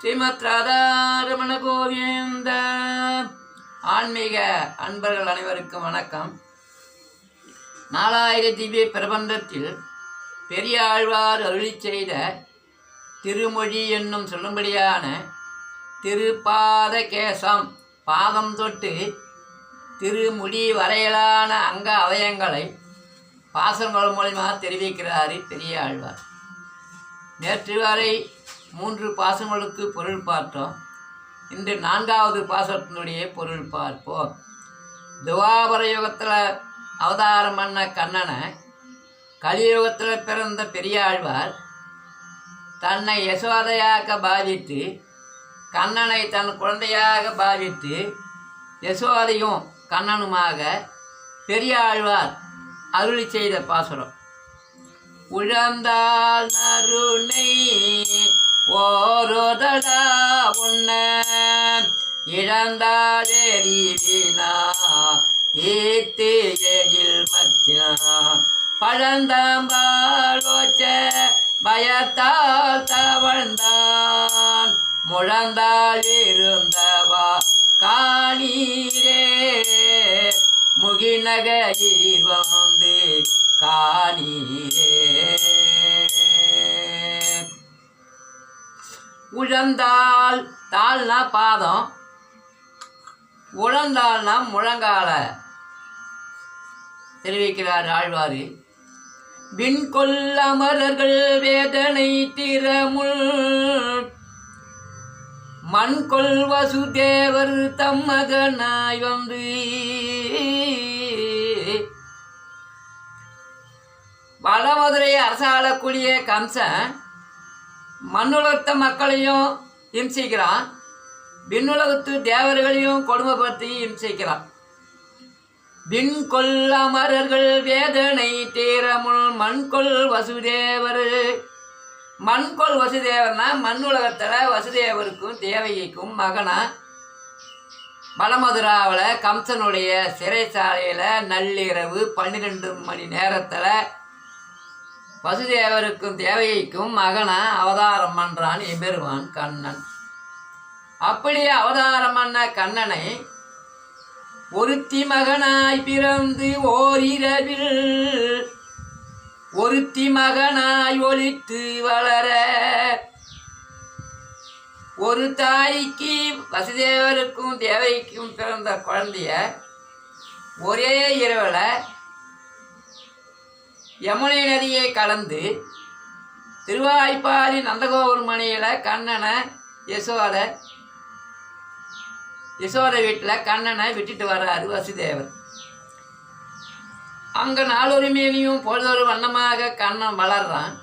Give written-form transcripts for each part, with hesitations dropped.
ஸ்ரீமத் ராதாரமண கோவிந்த. ஆன்மீக அன்பர்கள் அனைவருக்கும் வணக்கம். 4000 திவ்ய பிரபந்தத்தில் பெரியாழ்வார் அருளி செய்த திருமொழி என்னும் சொல்லும்படியான திருப்பாத கேசம், பாதம் தொட்டு திருமுடி வரையிலான அங்க அவயங்களை பாசங்கள் மூலமாக தெரிவிக்கிறார் பெரியாழ்வார். நேற்று வரை 3 பாசங்களுக்கு பொருள் பார்த்தோம். இன்று 4வது பாசத்தினுடைய பொருள் பார்ப்போம். துவாபர யுகத்தில் அவதாரம் பண்ண கண்ணனை கலியுகத்தில் பிறந்த பெரியாழ்வார் தன்னை யசோதையாக பாவித்து, கண்ணனை தன் குழந்தையாக பாவித்து, யசோதையும் கண்ணனுமாக பெரியாழ்வார் அருளி செய்த பாசுரம். உழந்தால் நருணை ஓரோதடா உன்ன இழந்தாளெறிவினா ஈத்து எழில் மத்தியா பழந்தம்பாலோச்ச பயத்தால் தவழ்ந்தான் முழந்தால் இருந்தவா காணீரே முகிநகையில் வந்து காணீரே. உழந்தால், தாள்னா பாதம், உழந்தாள்னா முழங்கால தெரிவிக்கிறார் ஆழ்வார். விண்கொள் அமரர்கள் வேதனை திறமுள் மண்கொள் வசுதேவர் தம் மகனாய் வந்து வடமதுரையை அரசாளக்கூடிய கம்சன் மண்ணுலகத்த மக்களையும் இம்சிக்கிறான், விண்ணுலகத்து தேவர்களையும் கொடுமைப்படுத்தி இம்சிக்கிறான். விண்கொள் அமரர்கள் வேதனை தீரமுள் மண்கொள் வசுதேவர். மண்கொள் வசுதேவர்னா மண்ணுலகத்தில் வசுதேவருக்கும் தேவகிக்கும் மகனா வடமதுராவில் கம்சனுடைய சிறைச்சாலையில் நள்ளிரவு 12 மணி நேரத்தில் வசுதேவருக்கும் தேவகிக்கும் மகனா அவதாரம் பண்ணுறான் எம்பெருமான் கண்ணன். அப்படியே அவதாரம் பண்ண கண்ணனை ஒருத்தி மகனாய் பிறந்து ஓரிரவில் ஒருத்தி மகனாய் ஒளித்து வளர, ஒரு தாய்க்கு வசுதேவருக்கும் தேவகிக்கும் பிறந்த குழந்தைய ஒரே இரவில் யமுனை நதியை கடந்து திருவாய்ப்பாடி நந்தகோபுர மனையில் கண்ணனை யசோதை வீட்டில் கண்ணனை விட்டுட்டு வர்றாரு வசுதேவர். அங்கே நாளொரு மேனியும் பொழுதொரு வண்ணமாக கண்ணன் வளர்றான்.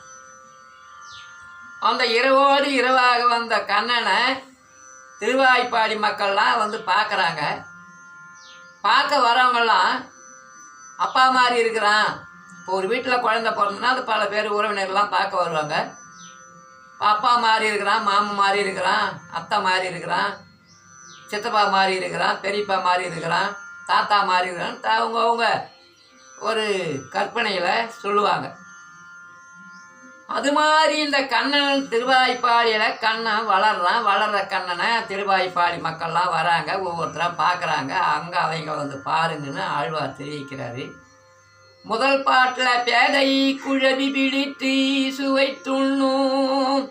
அந்த இரவோடு இரவாக வந்த கண்ணனை திருவாய்ப்பாடி மக்கள்லாம் வந்து பார்க்குறாங்க. பார்க்க வரவங்கெல்லாம் அப்பா மாதிரி இருக்கிறான். இப்போ ஒரு வீட்டில் குழந்தை பிறந்ததுன்னா அது பல பேர் உறவினர்லாம் பார்க்க வருவாங்க. அப்பா மாதிரி இருக்கிறான், மாமன் மாதிரி இருக்கிறான், அத்தை மாதிரி இருக்கிறான், சித்தப்பா மாதிரி இருக்கிறான், பெரியப்பா மாதிரி இருக்கிறான், தாத்தா மாதிரி இருக்கிறான், அவங்க ஒரு கற்பனையில் சொல்லுவாங்க. அது மாதிரி இந்த கண்ணன் திருவாய்ப்பாடியில் கண்ணன் வளர்றான். வளர்ற கண்ணனை திருவாய்ப்பாடி மக்கள்லாம் வராங்க, ஒவ்வொருத்தராக பார்க்குறாங்க. அங்கே அவங்க வந்து பாருங்கன்னு ஆழ்வார் தெரிவிக்கிறாரு. முதல் பாட்டில் பேதை குழவி பிடித்து சுவை துண்ணும்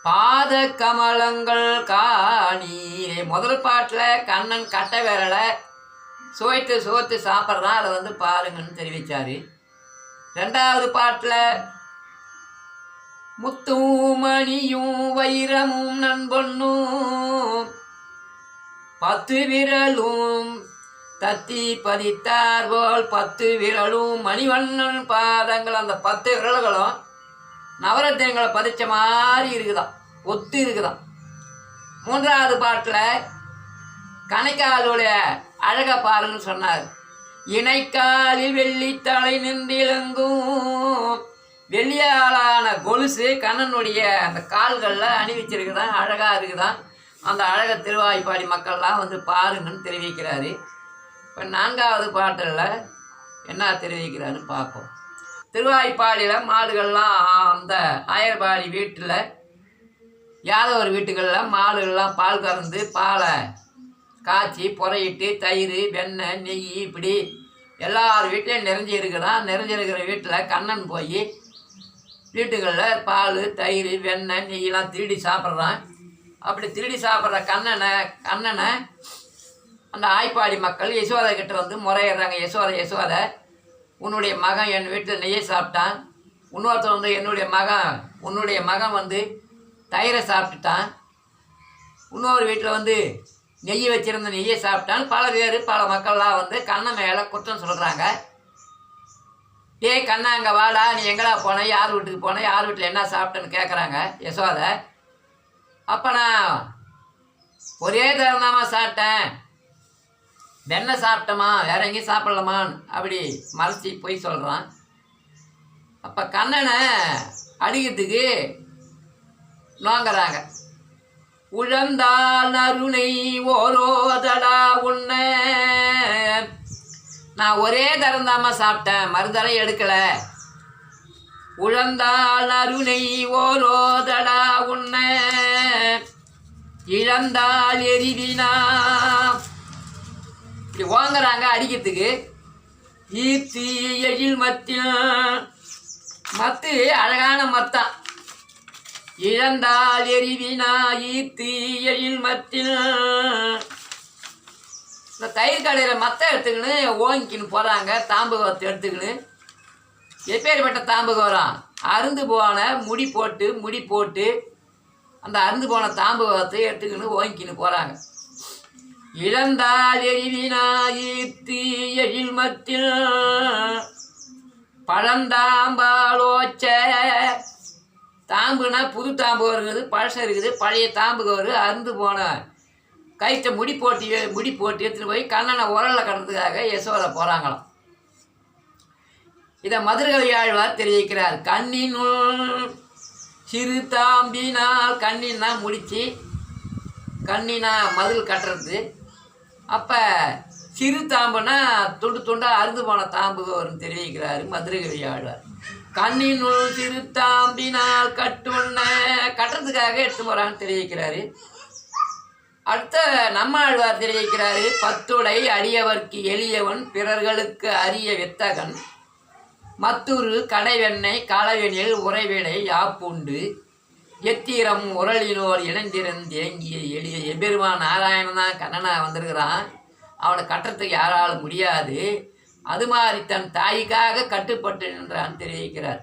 பாத கமலங்கள் காணீரே. முதல் பாட்டில் கண்ணன் கட்டை விரலை சோத்து சாப்பிட்றான், அதை வந்து பாருங்கன்னு தெரிவித்தார். 2வது பாட்டில் முத்தும் மணியும் வைரமும் நண்பொன்னும் 10 விரலும் தத்தி பதித்தார் போல் 10 விரலும் மணிவண்ணன் பாதங்கள். அந்த 10 விரல்களும் நவரத்தினங்களை பதிச்ச மாதிரி இருக்குதான், ஒத்து இருக்குதான். 3வது பாட்டில் கணைக்காலுடைய அழக பாருன்னு சொன்னார். இணைக்காலில் வெள்ளித்தலை நின்றிலங்கும் வெள்ளியாலான கொலுசு கண்ணனுடைய அந்த கால்களில் அணிவிச்சிருக்குதான், அழகாக இருக்குதான். அந்த அழக திருவாய்ப்பாடி மக்கள்லாம் வந்து பாருங்கன்னு தெரிவிக்கிறாரு. இப்போ 4வது பாட்டில் என்ன தெரிவிக்கிறான்னு பார்ப்போம். திருவாய்ப்பாடியில் மாடுகள்லாம் அந்த ஆயர்பாடி வீட்டில் யாதவர் வீட்டுகளில் மாடுகள்லாம் பால் கறந்து பாலை காய்ச்சி புறையிட்டு தயிர் வெண்ணெய் நெய் இப்படி எல்லார் வீட்லேயும் நிறைஞ்சிருக்கிறான். நிறைஞ்சிருக்கிற வீட்டில் கண்ணன் போய் வீட்டுகளில் பால் தயிர் வெண்ணெய் நெய்யெல்லாம் திருடி சாப்பிட்றான். அப்படி திருடி சாப்பிட்ற கண்ணனை அந்த ஆய்ப்பாடி மக்கள் யசோதை கிட்ட வந்து முறையிடுறாங்க. யசோதை உன்னுடைய மகன் என் வீட்டில் நெய்யை சாப்பிட்டான். இன்னொருத்தர் வந்து உன்னுடைய மகன் வந்து தயிரை சாப்பிட்டுட்டான். இன்னொரு வீட்டில் வந்து நெய் வச்சுருந்த நெய்யை சாப்பிட்டான்னு பல மக்கள்லாம் வந்து கண்ணன் மேலே குற்றம் சொல்கிறாங்க. கண்ணா அங்கே வாடா, நீ எங்கடா போன, யார் வீட்டுக்கு போன, யார் வீட்டில் என்ன சாப்பிட்டேன்னு கேட்குறாங்க யசோதை. அப்போ நான் ஒரே தரந்தாமா சாப்பிட்டேன், வெண்ணெய் சாப்பிட்டோமா, வேற எங்கேயும் சாப்பிட்லாமான்னு அப்படி மறைச்சி போய் சொல்கிறான். அப்போ கண்ணனை அடிக்கிறதுக்கு நோங்குறாங்க. உழந்தால் அருணை ஓரோதடா உன்ன, நான் ஒரே தரந்தாமா சாப்பிட்டேன், மறுதரம் எடுக்கலை. உழந்தால் அருணை ஓரோதடா உன்ன, இழந்தால் எரிவினா இப்படி வாங்குறாங்க அடிக்கிறதுக்கு. ஈர்த்தி எழில் மத்து அழகான மத்தான். இழந்தால் எரிவினா ஈர்த்தி எழில் மத்தில். இந்த தயிர் கடையில் மத்தை எடுத்துக்கின்னு ஓங்கிக்கின்னு போகிறாங்க. தாம்பூகத்தை எடுத்துக்கின்னு எப்பேற்பட்ட தாம்பூகம் அருந்து போன முடி போட்டு அந்த அருந்து போன தாம்பூகத்தை எடுத்துக்கின்னு ஓங்கிக்கின்னு போகிறாங்க. இழந்தால் எரிவினா ஈர்த்தி எழில் மத்தில் பழந்தாம்பாலோச்ச. தாம்புனா புது தாம்பு இருக்குது, பழசம் இருக்குது. பழைய தாம்புக்கு அருந்து போன கைத்த முடி போட்டு எடுத்துகிட்டு போய் கண்ணனை உரலில் கட்டுறதுக்காக யசோதை போகிறாங்களாம். இதை மதுரகவி ஆழ்வார் தெரிவிக்கிறார். கண்ணினுள் சிறு தாம்பினால், கண்ணின்னா முடிச்சு, கண்ணினா மதில் கட்டுறது. அப்போ சிறு தாம்புனா துண்டாக அருந்து போன தாம்பு வரும்னு தெரிவிக்கிறாரு மதுரகவி ஆழ்வார். கண்ணினுள் சிறு தாம்பினால் கட்டுறதுக்காக எடுத்து போகிறான்னு தெரிவிக்கிறாரு. அடுத்த நம்மாழ்வார் தெரிவிக்கிறாரு. பத்துடை அடியவர்க்கு எளியவன் பிறர்களுக்கு அரிய வித்தகன், மத்துரு கடைவெண்ணெய் களவெனில் உறைவிடை யாப்புண்டு, எத்திரம் உரளினோர் இணைந்திருந்தேங்கிய எளிய எபெருமான் நாராயணன் தான் கண்ணனா வந்திருக்கிறான். அவனை கட்டுறதுக்கு யாராலும் முடியாது. அது மாதிரி தன் தாய்க்காக கட்டுப்பட்டு நின்றான் தெரிவிக்கிறார்.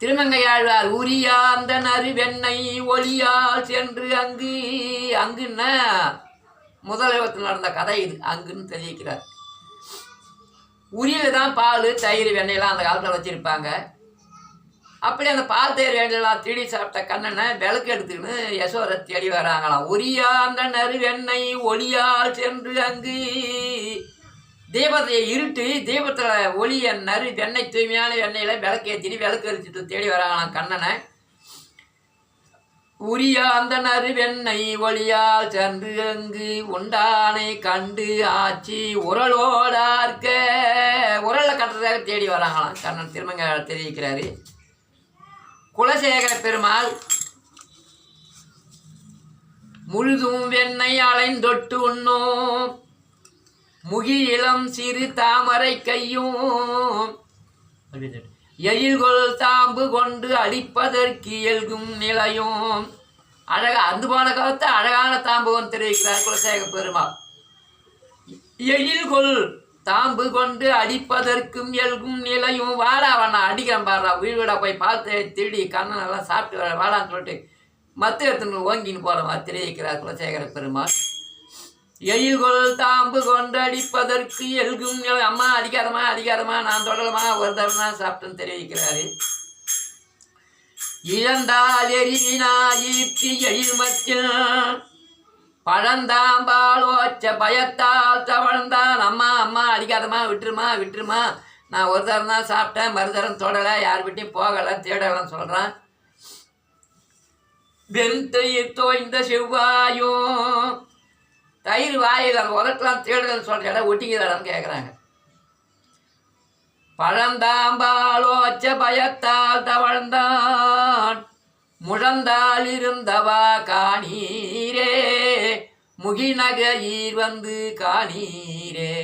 திருமங்கையாழ்வார் உரியாந்த நறுவெண்ணை ஒளியால் சென்று அங்குன்னா முதலிடத்தில் நடந்த கதை இது. அங்குன்னு தெரிவிக்கிறார். உரியில தான் பால் தயிர் வெண்ணெயெல்லாம் அந்த காலத்தில் வச்சுருப்பாங்க. அப்படி அந்த பால் தயிர் வெண்ணெயெல்லாம் திருடி சாப்பிட்ட கண்ணனை விளக்கு எடுத்துக்கின்னு யசோதை தேடி வராங்களாம். உரியாந்த நறுவெண்ணெய் ஒளியால் சென்று தீபத்தை இருட்டு, தீபத்தில் ஒளிய வெண்ணெய் தூய்மையான வெண்ணெயில் விளக்கு ஏற்றிட்டு விளக்கு எரிச்சிட்டு தேடி வராங்களாம் கண்ணனை. உரிய அந்த வெண்ணெய் ஒளியால் சென்று உண்டானை கண்டு ஆச்சி உரலோடார்க்க, உரலில் கட்டுறதாக தேடி வராங்களாம் கண்ணன். திருமங்க தெரிவிக்கிறாரு. குலசேகர பெருமாள் முழுதும் வெண்ணெய் அலைந்தொட்டு உண்ணும், முகிலம் சிறு தாமரை கையும் எழில்கொள் தாம்பு கொண்டு அடிப்பதற்கு எல்கும் நிலையும். அந்த போன காலத்தை அழகான தாம்புகம் தெரிவிக்கிறார் குலசேகர பெருமாள். எழில்கொள் தாம்பு கொண்டு அடிப்பதற்கும் எல்கும் நிலையும். வாடா வாடா அடிக்கிறேன் பாடுறா, வீடா போய் பார்த்து திருடி கண்ணனெல்லாம் சாப்பிட்டு வர வாடான்னு சொல்லிட்டு மத்து எடுத்துன்னு ஓங்கின்னு போகிற மாதிரி தெரிவிக்கிறார் குலசேகர பெருமாள். எழில்கொள் தாம்பு கொண்டு அடிப்பதற்கு எல்கும் நிலை. அம்மா அடிக்காதமா நான் தொடலமா ஒரு தடவை சாப்பிட்டுன்னு தெரிவிக்கிறாரு. இழந்தால் எரிவினா ஈர்த்தி எழில் மத்தில் பழந்தாம்பாலோச்ச பயத்தால் தவழ்ந்தான். அம்மா அடிக்காதமா, விட்டுருமா, நான் ஒரு தரம் தான் சாப்பிட்டேன், மறுதரம் தொடலை, யார் வீட்டையும் போகலை, தேடலைன்னு சொல்கிறான். வெண்தயிர் தோய்ந்த செவ்வாயும், தயிர் வாயில் அந்த உதட்டெலாம் தேடுதல்னு சொல்கிற ஒட்டிக்குதாடான்னு கேட்குறாங்க. பழந்தாம்பாலோச்ச பயத்தால் தவழ்ந்தான் முழந்தால் இருந்தவா காணீரே முகிநகையீர் வந்து காணீரே.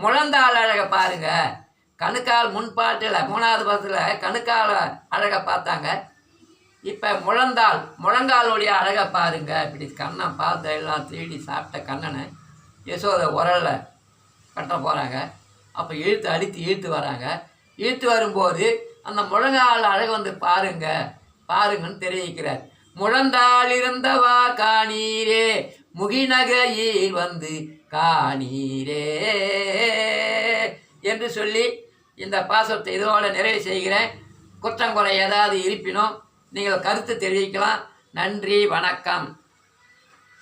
முழந்தாள் அழகை பாருங்க. கணுக்கால் முன்பாட்டில் 3வது பதத்தில் கணுக்கால் அழகை பார்த்தாங்க. இப்போ முழங்காலுடைய அழகை பாருங்க. இப்படி கண்ணன் பார்த்த எல்லாம் தேடி சாப்பிட்ட கண்ணனை யசோதை உரலில் கட்ட போகிறாங்க. அப்போ இழுத்து வராங்க. இழுத்து வரும்போது அந்த முழங்கால் அழகு வந்து பாருங்கன்னு தெரிவிக்கிறார். முழந்தால் இருந்தவா காணீரே முகிநகையில் வந்து காணீரே என்று சொல்லி இந்த பாசத்தை இதோடு நிறைவு செய்கிறேன். குற்றங்குறை ஏதாவது இருப்பினும் நீங்கள் கருத்து தெரிவிக்கலாம். நன்றி, வணக்கம்.